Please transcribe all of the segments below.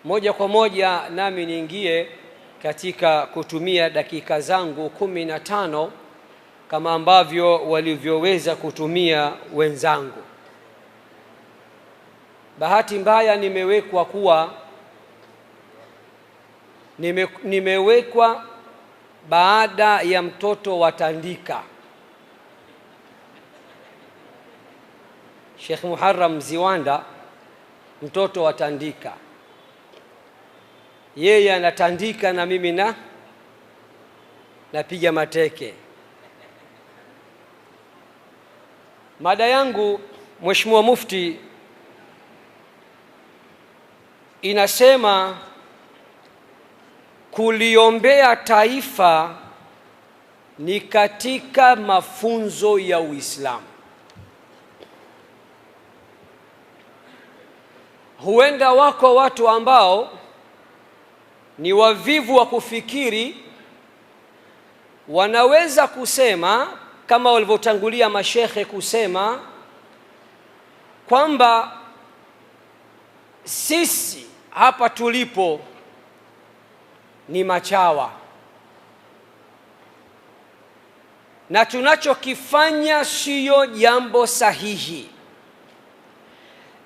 Moja kwa moja nami niingie katika kutumia dakika zangu 15 kama ambavyo walivyoweza kutumia wenzangu. Bahati mbaya nimewekwa baada ya mtoto wa Tandika, Sheikh Muharram Ziwanda, mtoto wa Tandika. Yeye anatandika na mimi napiga mateke. Mada yangu, Mheshimiwa Mufti, inasema kuliombea taifa ni katika mafunzo ya Uislamu. Huenda wako watu ambao ni wavivu wa kufikiri, wanaweza kusema kama walivyotangulia mashekhe kusema kwamba sisi hapa tulipo ni machawa na tunachokifanya siyo jambo sahihi.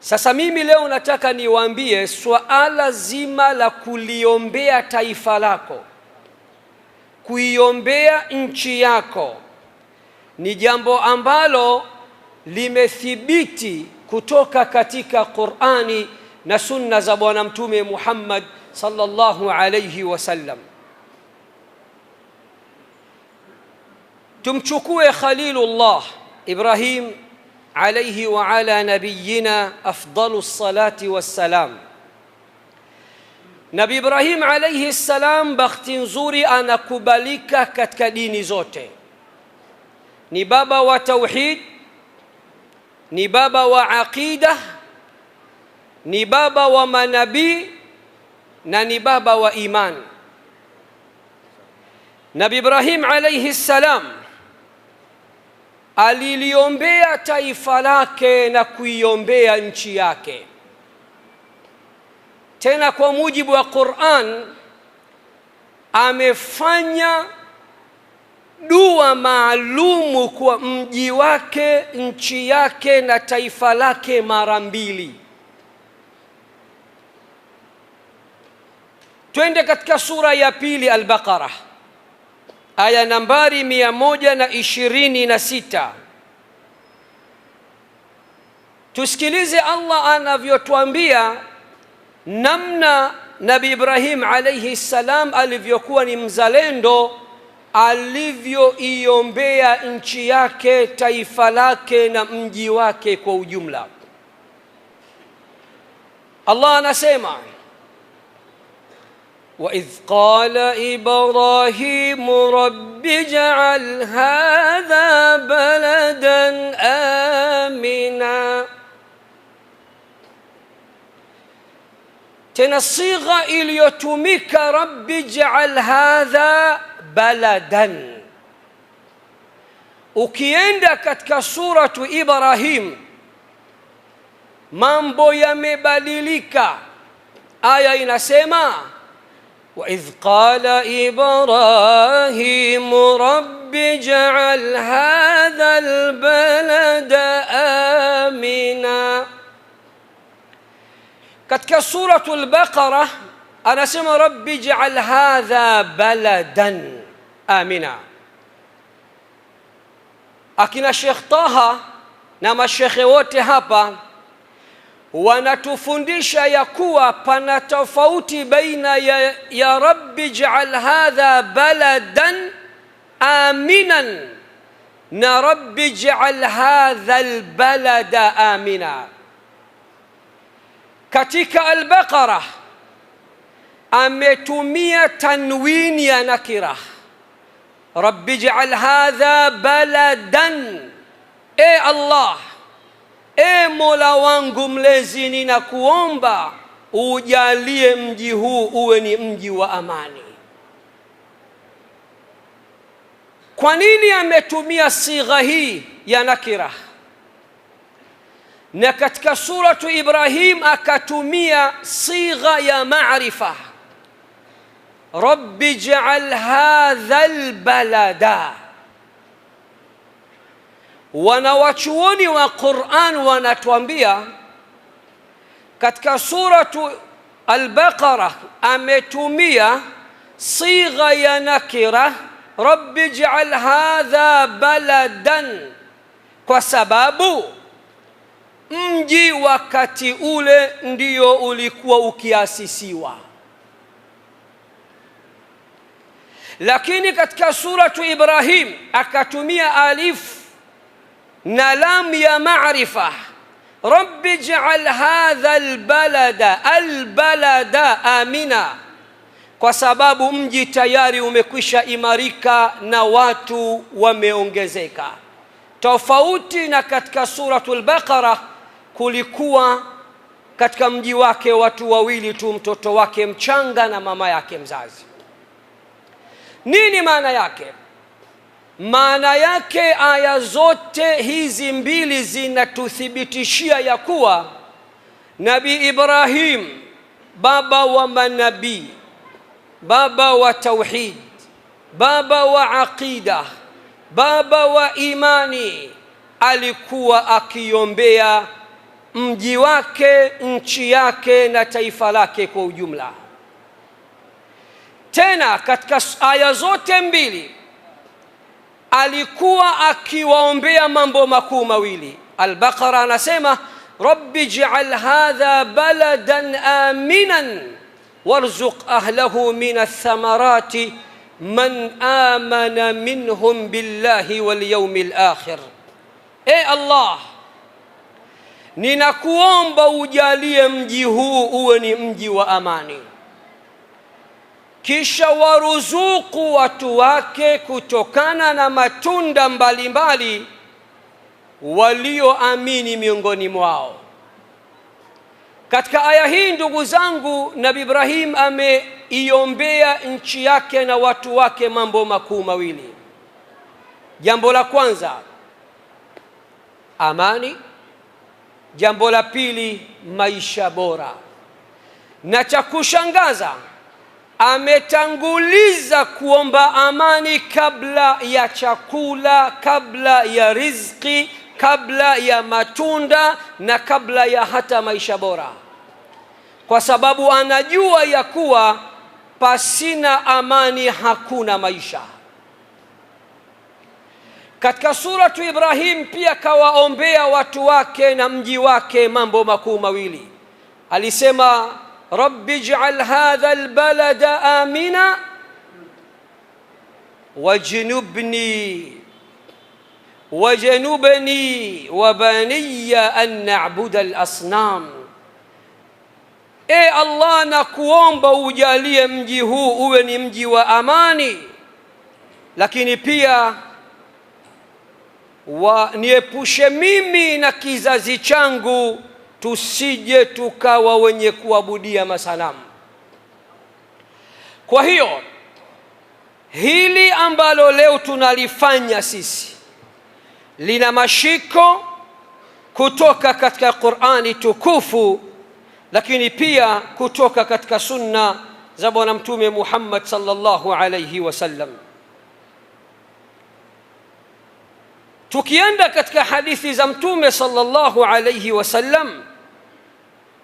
Sasa mimi leo nataka niwaambie swala zima la kuliombea taifa lako, kuiombea nchi yako, ni jambo ambalo limethibiti kutoka katika Qur'ani na sunna za Bwana Mtume Muhammad sallallahu alayhi wasallam. Tumchukue Khalilullah Ibrahim alayhi wa ala nabiyina afdalu salati wassalam. Nabii Ibrahim alayhi salam, bakhti nzuri, anakubalika katika dini zote. Ni baba wa tauhid, ni baba wa aqida, ni baba wa manabii na ni baba wa iman. Nabii Ibrahim alayhi salam aliliombea taifa lake na kuiombea nchi yake. Tena kwa mujibu wa Qur'an amefanya dua maalumu kwa mji wake, nchi yake na taifa lake mara 2. Twende katika sura ya 2 Al-Baqarah, aya nambari 126. Tusikilize Allah anavyotuambia namna Nabii Ibrahim alayhi salam alivyokuwa ni mzalendo, alivyoiombea nchi yake, taifa lake na mji wake kwa ujumla. Allah anasema, وَإِذْ قَالَ إِبْرَاهِيمُ رَبِّ اجْعَلْ هَذَا بَلَدًا آمِنًا. Tena sigha iliyotumika rabbi ij'al hadha baladan. Ukienda katika suratu Ibrahim mambo yamebadilika. Aya inasema, وَإِذْ قَالَ إِبْرَاهِيمُ رَبِّ اجْعَلْ هَذَا الْبَلَدَ آمِنًا. katika suratul Baqarah anasema rabbi ij'al hadha baladan amina. Akina Sheikh Taha na mashekhe wote hapa wanatufundisha ya kuwa pana tofauti baina ya rabbi ij'al hadha baladan aminan na rabbi ij'al hadha albalada amina. Katika Al-Baqarah ametumia tanwini ya nakira, rabbi ij'al hadha baladan, e Allah, e Mola wangu mlezi, ninakuomba ujalie mji huu uwe ni mji wa amani. Kwa nini ametumia sigha hii ya nakira? na katika suratu Ibrahim akatumia sigha ya ma'rifa, rabbi ij'al hadha albalada. Wanawachuoni wa Qur'an wanatuambia katika suratu Al-Baqara ametumia sigha ya nakira, rabbi ij'al hadha baladan, kwa sababu mji wakati ule ndio ulikuwa ukiasisiwa. Lakini katika suratu Ibrahim akatumia alif na lam ya ma'rifa, rabbi ij'al hadha albalada amina, kwa sababu mji tayari umekwisha imarika na watu wameongezeka. Tofauti na katika suratul Baqara, kulikuwa katika mji wake watu wawili tu, mtoto wake mchanga na mama yake mzazi. Nini maana yake? Maana yake aya zote hizi mbili zinatuthibitishia ya kuwa Nabii Ibrahim, baba wa manabii, baba wa tauhid, baba wa aqida, baba wa imani, alikuwa akiombea mji wake, nchi yake na taifa lake kwa ujumla. Tena katika aya zote mbili alikuwa akiwaombea mambo makuu mawili. Al-Baqara anasema rabbi ij'al hadha baladan aminan warzuq ahlahu min ath-thamarati man amana minhum billahi wal yawmil akhir. Allah, ninakuomba ujalie mji huu uwe ni mji wa amani, kisha waruzuku watu wake kutokana na matunda mbalimbali walioamini miongoni mwao. Katika aya hii, ndugu zangu, Nabii Ibrahim ameiombea nchi yake na watu wake mambo makuu mawili. Jambo la kwanza, amani. Jambo la pili, maisha bora. Na cha kushangaza, ametanguliza kuomba amani kabla ya chakula, kabla ya riziki, kabla ya matunda na kabla ya hata maisha bora, kwa sababu anajua ya kuwa pasina amani hakuna maisha. Katika suratu Ibrahim pia kawaombea watu wake na mji wake mambo makuu mawili. Alisema rabbi ij'al hadha albalada amina wajnubni wa baniya an na'budu al-asnam. Allah, nakuomba ujalie mji huu uwe ni mji wa amani, lakini pia niepushe mimi na kizazi changu tusije tukawa wenye kuabudia masanamu. Kwa hiyo hili ambalo leo tunalifanya sisi lina mashiko kutoka katika Qur'ani tukufu, lakini pia kutoka katika sunna za Bwana Mtume Muhammad sallallahu alayhi wasallam. Tukienda katika hadithi za Mtume sallallahu alayhi wasallam,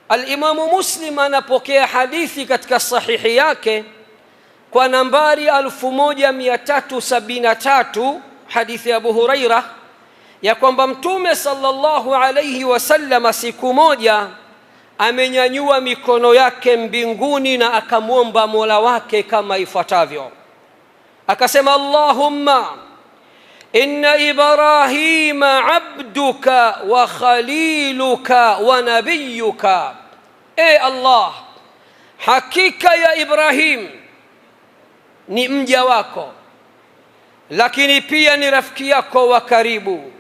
Al-Imamu Muslim anapokea hadithi katika sahihi yake kwa nambari 1373, hadithi ya Abu Huraira, ya kwamba Mtume sallallahu alayhi wasallam siku moja amenyanyua mikono yake mbinguni na akamwomba Mola wake kama ifuatavyo. Akasema, Allahumma inna Ibrahima abduka wa khaliluka wa nabiyuka. Allah, hakika ya Ibrahim ni mja wako, lakini pia ni rafiki yako wa karibu,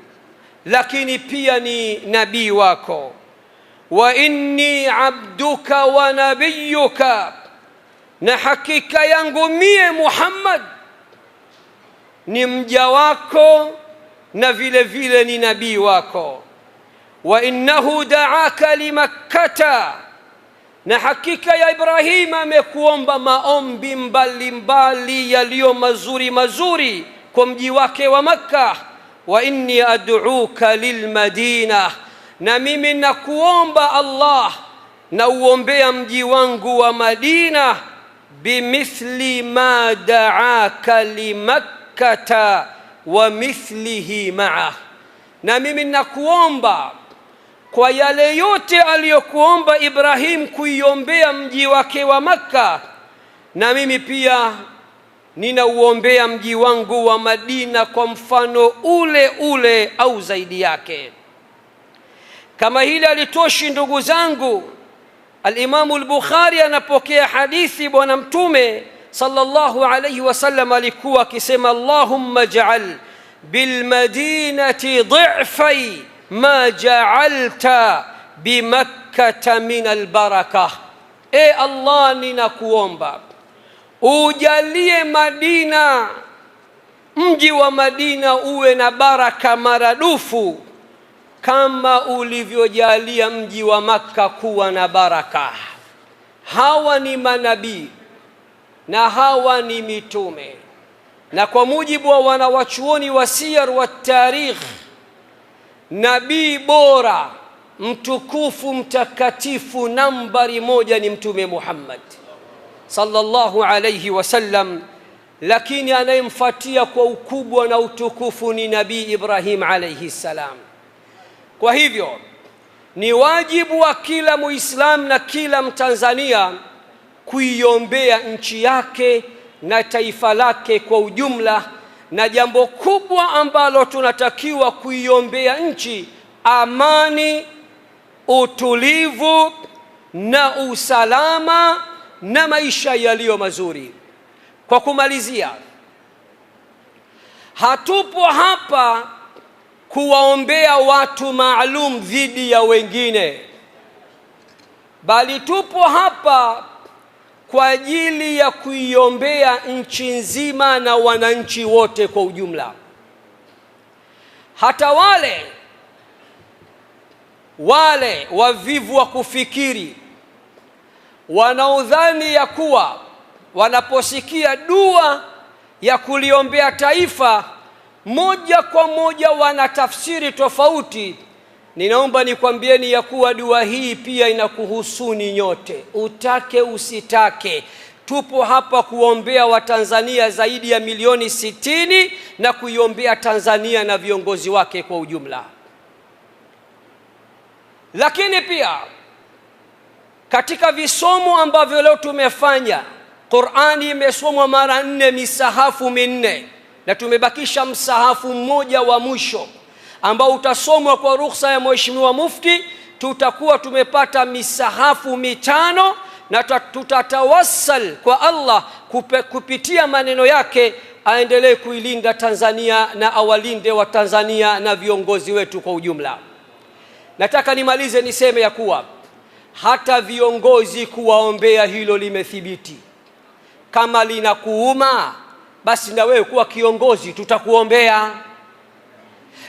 lakini pia ni nabii wako. Wa inni abduka wa nabiyuka, na hakika yangu mie Muhammad ni mja wako na vile vile ni nabii wako. wa innahu da'aka limakkata, na hakika ya Ibrahim amekuomba maombi mbalimbali yaliyo mazuri mazuri kwa mji wake wa Makka. Wa inni ad'uka lilmadina, na mimi nakuomba Allah na uombea mji wangu wa Madina, bimithli ma da'aka limakkata wa mithlihi ma'a, na mimi nakuomba kwa yale yote aliyokuomba Ibrahim kuiombea mji wake wa Makka, na mimi pia ninauombea mji wangu wa Madina kwa mfano ule ule au zaidi yake. Kama hili alitoshi ndugu zangu, al-Imamu al-Bukhari anapokea hadithi bwana mtume sallallahu alayhi wasallam alikuwa akisema, Allahumma ij'al bil madinati dhi'fai ma ja'alta bimakkata min albaraka. E Allah, ninakuomba ujalie Madina, mji wa Madina uwe na baraka maradufu kama ulivyojalia mji wa Makka kuwa na baraka. Hawa ni manabii na hawa ni mitume, na kwa mujibu wa wanawachuoni wa siyar wa tarikh, nabii bora mtukufu mtakatifu nambari moja ni Mtume Muhammad sallallahu alayhi wasallam, lakini anayemfuatia kwa ukubwa na utukufu ni Nabii Ibrahim alayhi salam. Kwa hivyo ni wajibu wa kila Muislam na kila Mtanzania kuiombea nchi yake na taifa lake kwa ujumla, na jambo kubwa ambalo tunatakiwa kuiombea nchi, amani, utulivu na usalama na maisha yaliyo mazuri. Kwa kumalizia, hatupo hapa kuwaombea watu maalum dhidi ya wengine, bali tupo hapa kwa ajili ya kuiombea nchi nzima na wananchi wote kwa ujumla. Hata wale wavivu wa kufikiri wanaodhani ya kuwa wanaposikia dua ya kuliombea taifa moja kwa moja wana tafsiri tofauti, ninaomba nikwambieni ya kuwa dua hii pia inakuhusuni nyote, utake usitake. Tupo hapa kuombea Watanzania zaidi ya milioni 60 na kuiombea Tanzania na viongozi wake kwa ujumla. Lakini pia katika visomo ambavyo leo tumefanya, Qur'ani imesomwa mara 4, misahafu minne, na tumebakisha msahafu mmoja wa mwisho ambao utasomwa kwa ruhusa ya Mheshimiwa Mufti. Tutakuwa tumepata misahafu 5 na tutatawassal kwa Allah kupitia maneno yake aendelee kuilinda Tanzania na awalinde wa Tanzania na viongozi wetu kwa ujumla. Nataka nimalize niseme ya kuwa hata viongozi kuwaombea hilo limethibiti. Kama linakuuma, basi na wewe kuwa kiongozi tutakuombea.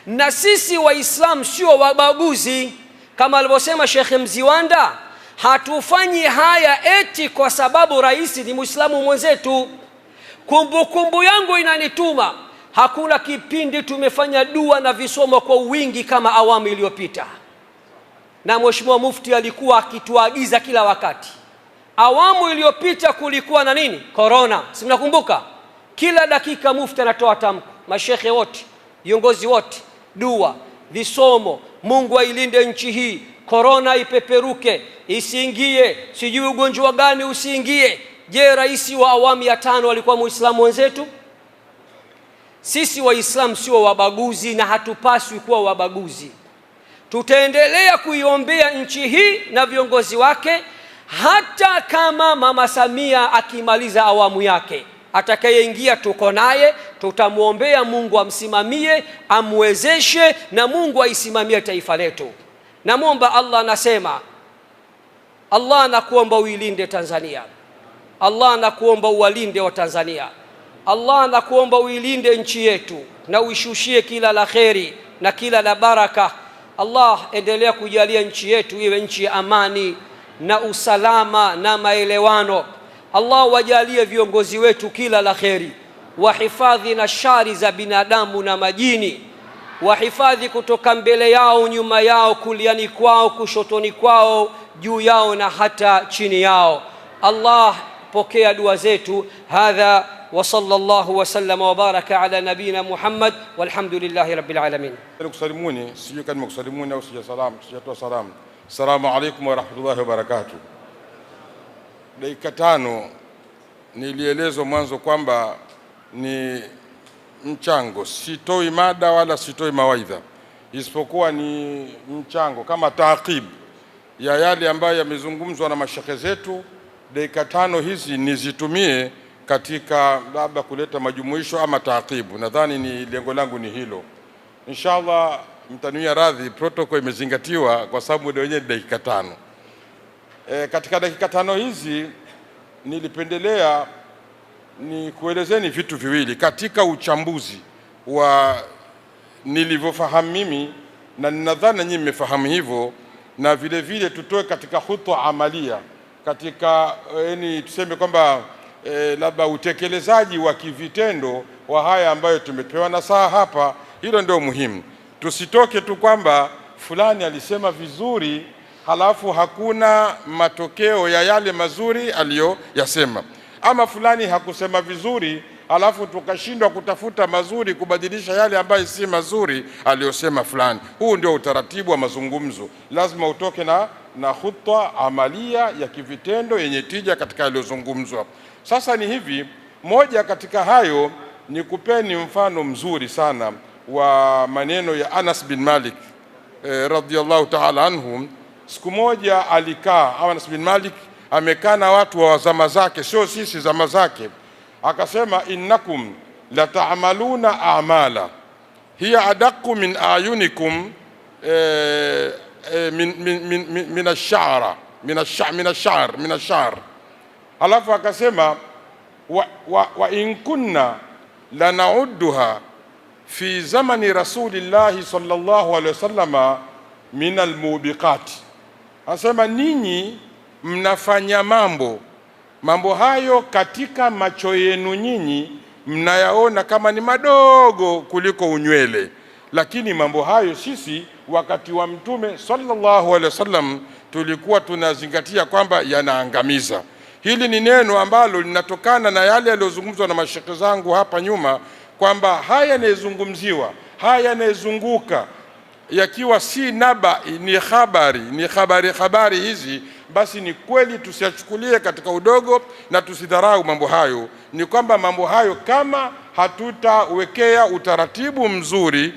Na sisi Waislamu sio wabaguzi, kama alivyosema Sheikh Mziwanda, hatufanyi haya eti kwa sababu rais ni Muislamu mwenzetu. Kumbukumbu yangu inanituma, hakuna kipindi tumefanya dua na visomo kwa wingi kama awamu iliyopita, na Mheshimiwa Mufti alikuwa akituagiza kila wakati. Awamu iliyopita kulikuwa na nini? Corona, si mnakumbuka? Kila dakika Mufti anatoa tamko, mashekhe wote, viongozi wote, dua, visomo, Mungu ailinde nchi hii, corona ipeperuke, isiingie, sijui ugonjwa gani usiingie. Je, rais wa awamu ya 5 alikuwa Muislamu wenzetu? Sisi Waislamu sio wabaguzi na hatupaswi kuwa wabaguzi. Tutaendelea kuiombea nchi hii na viongozi wake, hata kama Mama Samia akimaliza awamu yake. Atakayeingia tuko naye, tutamuombea Mungu amsimamie, amwezeshe, na Mungu aisimamie taifa letu. Namuomba Allah, nasema Allah nakuomba uilinde Tanzania. Allah nakuomba uwalinde wa Tanzania. Allah nakuomba uilinde nchi yetu na uishushie kila la kheri na kila la baraka. Allah endelea kujalia nchi yetu iwe nchi ya amani na usalama na maelewano. Allah wajalie viongozi wetu kila la kheri, wahifadhi na shari za binadamu na majini, wahifadhi kutoka mbele yao, nyuma yao, kuliani kwao, kushotoni kwao, juu yao na hata chini yao. Allah pokea dua zetu. Hadha wa sallallahu wa sallama wa baraka ala nabina Muhammad walhamdulillahi rabbil alamin. Nikusalimuni, sijui kama nimekusalimuni au sijatoa salamu. Assalamu alaykum wa rahmatullahi wa barakatuh. Dakika 5 nilielezwa mwanzo kwamba ni mchango, sitoi mada wala sitoi mawaidha, isipokuwa ni mchango kama taaqib ya yale ambayo yamezungumzwa na mashekhe zetu. Dakika 5 hizi nizitumie katika labda kuleta majumuisho ama taaqibu. Nadhani ni lengo langu ni hilo. Inshallah mtanuia radhi, protocol imezingatiwa kwa sababu muda wenyewe dakika 5. Katika dakika 5 hizi nilipendelea ni kuelezeni vitu viwili katika uchambuzi wa nilivyofahamu mimi, na ninadhani nyinyi mmefahamu hivyo, na vile vile tutoe katika khutwa amalia katika tuseme kwamba labda utekelezaji wa kivitendo wa haya ambayo tumepewa nasaha hapa. Hilo ndio muhimu. Tusitoke tu kwamba fulani alisema vizuri halafu hakuna matokeo ya yale mazuri aliyoyasema, ama fulani hakusema vizuri halafu tukashindwa kutafuta mazuri kubadilisha yale ambayo si mazuri aliyosema fulani. Huu ndio utaratibu wa mazungumzo. Lazima utoke na khutwa amalia ya kivitendo yenye tija katika yaliyozungumzwa. Sasa ni hivi, moja katika hayo ni kupeni mfano mzuri sana wa maneno ya Anas bin Malik radhiyallahu ta'ala anhu. Siku moja alikaa Anas bin Malik, amekaa na watu wa zama zake, sio sisi zama zake. Akasema, innakum la ta'maluna a'mala hiya adaqu min ayunikum min ash-sha'r. Halafu akasema, wa in kunna lana'udduha fi zamani rasulillahi sallallahu alaihi wasallama min almubiqat. Anasema ninyi mnafanya mambo hayo katika macho yenu nyinyi mnayaona kama ni madogo kuliko unywele, lakini mambo hayo sisi wakati wa Mtume sallallahu alaihi wasallam tulikuwa tunazingatia kwamba yanaangamiza. Hili ni neno ambalo linatokana na yale yaliyozungumzwa na mashekhe zangu hapa nyuma, kwamba haya yanayozungumziwa, haya yanayozunguka, yakiwa si naba, ni habari hizi, basi ni kweli tusiachukulie katika udogo na tusidharau mambo hayo. Ni kwamba mambo hayo kama hatutawekea utaratibu mzuri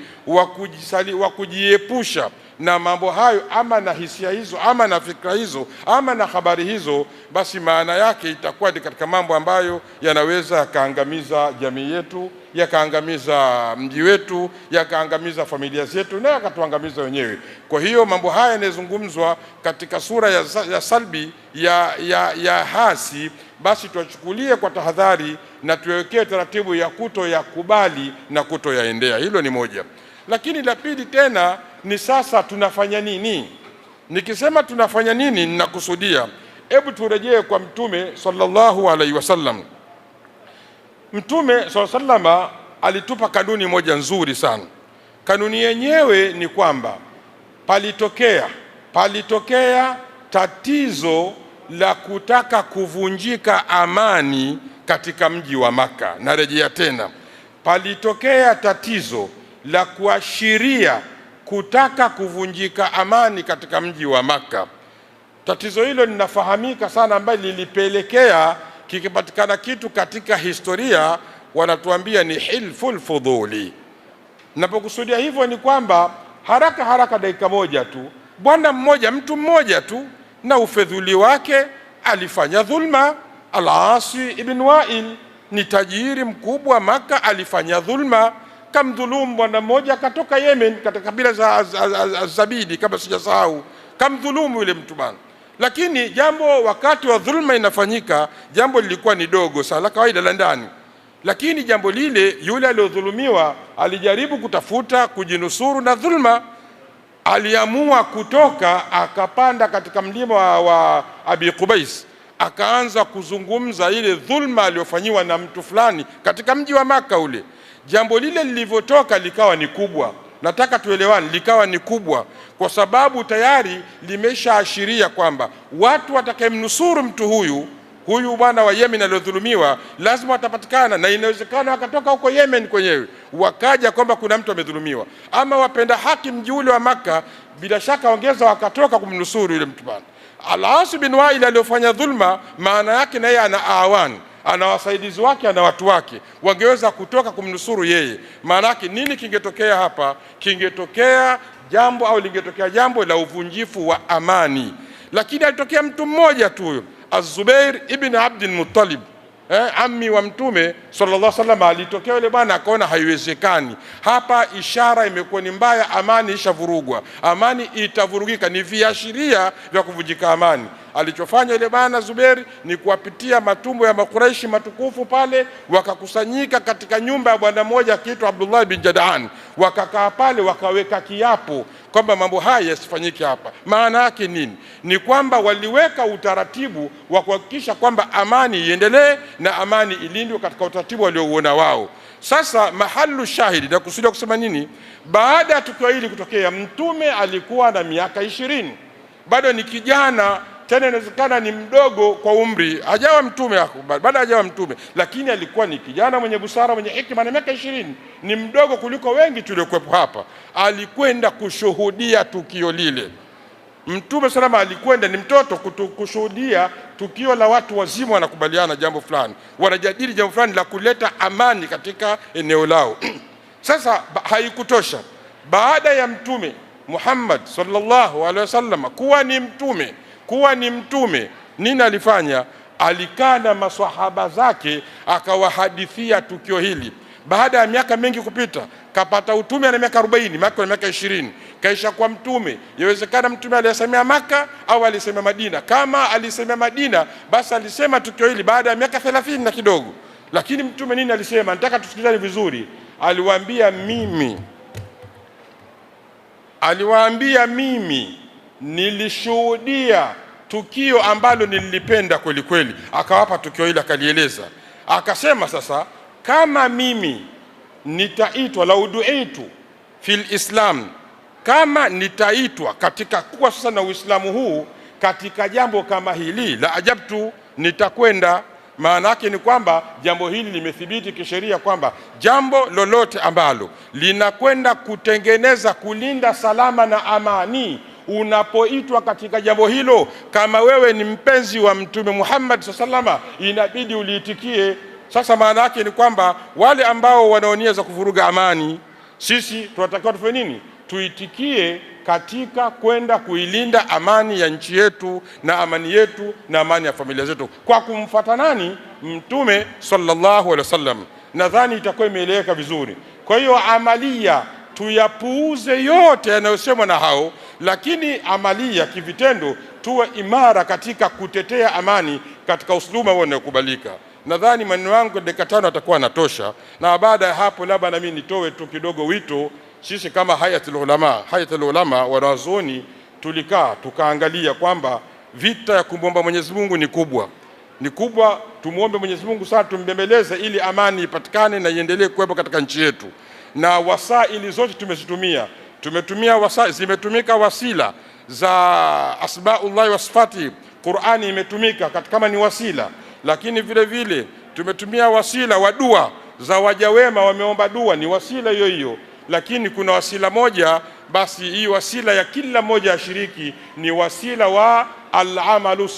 wa kujiepusha na mambo hayo, ama na hisia hizo, ama na fikra hizo, ama na habari hizo, basi maana yake itakuwa ni katika mambo ambayo yanaweza yakaangamiza jamii yetu, yakaangamiza mji wetu, yakaangamiza familia zetu, na yakatuangamiza wenyewe. Kwa hiyo mambo haya yanazungumzwa katika sura ya salbi ya hasi, basi tuachukulie kwa tahadhari na tuwekee taratibu ya kutoyakubali na kutoyaendea. Hilo ni moja. Lakini la pili tena ni sasa tunafanya nini? Nikisema tunafanya nini, ninakusudia, hebu turejee kwa Mtume sallallahu alaihi wasallam. Mtume sallallahu alaihi wasallam alitupa kanuni moja nzuri sana. Kanuni yenyewe ni kwamba palitokea tatizo la kutaka kuvunjika amani katika mji wa Maka. Narejea tena, palitokea tatizo la kuashiria kutaka kuvunjika amani katika mji wa Maka. Tatizo hilo linafahamika sana, ambayo lilipelekea kikipatikana kitu katika historia wanatuambia ni hilful fudhuli. Napokusudia hivyo ni kwamba haraka dakika moja tu, bwana mmoja, mtu mmoja tu na ufedhuli wake alifanya dhulma. Al-Asi ibn Wa'il ni tajiri mkubwa Maka, alifanya dhulma, kamdhulumu bwana mmoja akatoka Yemen katika kabila za Zabidi kama sijasahau, kamdhulumu yule mtu bwana. Lakini jambo wakati wa dhulma inafanyika, jambo lilikuwa ni dogo sana la kawaida la ndani, lakini jambo lile yule aliyodhulumiwa alijaribu kutafuta kujinusuru na dhulma. aliamua kutoka akapanda katika mlima wa Abi Qubais, akaanza kuzungumza ile dhulma aliyofanyiwa na mtu fulani katika mji wa Maka ule. Jambo lile lilivyotoka likawa ni kubwa, nataka tuelewane, likawa ni kubwa kwa sababu tayari limeshaashiria kwamba watu watakayemnusuru mtu huyu bwana wa Yemen aliyodhulumiwa lazima watapatikana, na inawezekana wakatoka huko Yemen kwenyewe wakaja kwamba kuna mtu amedhulumiwa, ama wapenda haki mji ule wa Maka bila shaka ongeza wakatoka kumnusuru yule mtu bwana. Al-As bin Wa'il aliyofanya dhulma, maana yake na yeye ana awan, ana wasaidizi wake, ana watu wake, wangeweza kutoka kumnusuru yeye. Maana yake nini kingetokea hapa? Kingetokea jambo au lingetokea jambo la uvunjifu wa amani. Lakini alitokea mtu mmoja tu huyo, Az-Zubair ibn Abdul Muttalib, ammi wa Mtume sallallahu alaihi wasallam. Alitokea yule bwana akaona haiwezekani hapa, ishara imekuwa ni mbaya, amani ishavurugwa, amani itavurugika, ni viashiria vya kuvunjika amani. Alichofanya yule bwana Zubair ni kuwapitia matumbo ya Makuraishi matukufu pale, wakakusanyika katika nyumba ya bwana mmoja akiitwa Abdullah bin Jadaan, wakakaa pale wakaweka kiapo kwamba mambo haya yasifanyike hapa. Maana yake nini? Ni kwamba waliweka utaratibu wa kuhakikisha kwamba amani iendelee na amani ilindwe katika utaratibu waliouona wao. Sasa mahalu shahidi na kusudia kusema nini? Baada ya tukio hili kutokea, Mtume alikuwa na miaka 20, bado ni kijana, tena inawezekana ni mdogo kwa umri, hajawa mtume, baada hajawa mtume, lakini alikuwa ni kijana mwenye busara, mwenye hekima, na miaka 20 ni mdogo kuliko wengi tuliokuwepo hapa. Alikwenda kushuhudia tukio lile. Mtume salama alikwenda, ni mtoto, kushuhudia tukio la watu wazima wanakubaliana jambo fulani, wanajadili jambo fulani la kuleta amani katika eneo lao. Sasa haikutosha, baada ya Mtume Muhammad sallallahu alaihi wasallam kuwa ni mtume, nini alifanya? Alikaa na maswahaba zake akawahadithia tukio hili. Baada ya miaka mingi kupita, kapata utume na miaka 40, Maka miaka 20, kaisha kwa mtume. Yawezekana mtume alisemea Maka au alisemea Madina. Kama alisemea Madina, basi alisema tukio hili baada ya miaka 30 na kidogo. Lakini mtume nini alisema? Nataka tusikilizane vizuri. Aliwaambia mimi nilishuhudia tukio ambalo nilipenda kweli kweli. Akawapa tukio hili, akalieleza, akasema sasa kama mimi nitaitwa la uduitu fil Islam, kama nitaitwa katika kuwa sasa na Uislamu huu katika jambo kama hili, la ajabtu, nitakwenda. Maana yake ni kwamba jambo hili limethibiti kisheria kwamba jambo lolote ambalo linakwenda kutengeneza, kulinda salama na amani, unapoitwa katika jambo hilo, kama wewe ni mpenzi wa Mtume Muhammad sallallahu alaihi wasallam, inabidi uliitikie. Sasa maana yake ni kwamba wale ambao wanaonia kuvuruga amani, sisi tunatakiwa tufanye nini? Tuitikie katika kwenda kuilinda amani ya nchi yetu na amani yetu na amani ya familia zetu kwa kumfuata nani? Mtume sallallahu alaihi wasallam. Nadhani itakuwa imeeleweka vizuri. Kwa hiyo amalia tuyapuuze yote yanayosemwa na hao, lakini amalia kivitendo tuwe imara katika kutetea amani katika usuluma unaokubalika. Nadhani maneno yangu dakika 5 atakuwa natosha, na baada ya hapo labda na mimi nitoe tu kidogo wito. Sisi kama Hayatul Ulama wanazuoni tulikaa tukaangalia kwamba vita ya kumwomba Mwenyezi Mungu ni kubwa. Tumuombe Mwenyezi Mungu sana, tumbembeleze ili amani ipatikane na iendelee kuwepo katika nchi yetu. Na wasaili zote zimetumika wasila za asmaullah wa sifati. Qur'ani imetumika kama ni wasila, lakini vile vile tumetumia wasila wa dua za waja wema, wameomba dua, ni wasila hiyo. Lakini kuna wasila moja, basi hii wasila ya kila mmoja ashiriki, ni wasila wa al-amalu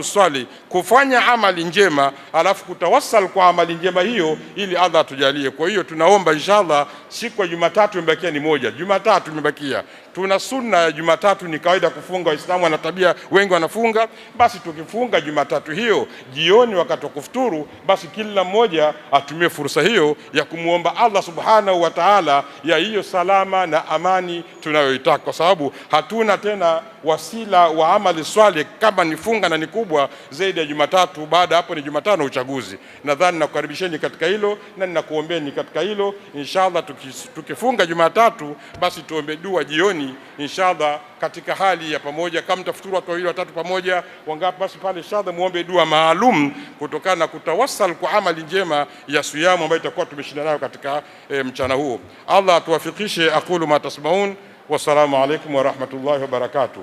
salih, kufanya amali njema alafu kutawassal kwa amali njema hiyo ili Allah atujalie. Kwa hiyo tunaomba inshallah, siku ya Jumatatu imebakia ni moja, Jumatatu imebakia, tuna sunna ya Jumatatu, ni kawaida kufunga, Waislamu wana tabia, wengi wanafunga. Basi tukifunga Jumatatu hiyo jioni wakati wa kufuturu, basi kila mmoja atumie fursa hiyo ya kumuomba Allah subhanahu wa ta'ala ya hiyo salama na amani tunayoitaka, kwa sababu hatuna tena wasila wa amali swali kama ni funga na ni kubwa zaidi ya Jumatatu. Baada hapo ni Jumatano uchaguzi. Nadhani nakukaribisheni katika hilo na ninakuombeeni katika hilo. Inshallah tukifunga Jumatatu, basi tuombe dua jioni inshallah katika hali ya pamoja. Kama tafuturu watu wawili watatu pamoja, wangapi, basi pale inshallah muombe dua maalum kutokana na kutawassal kwa amali njema ya siyamu ambayo itakuwa tumeshinda nayo katika mchana huo. Allah atuwafikishe. Aqulu ma tasmaun. Wassalamu alaikum wa rahmatullahi wa barakatuh.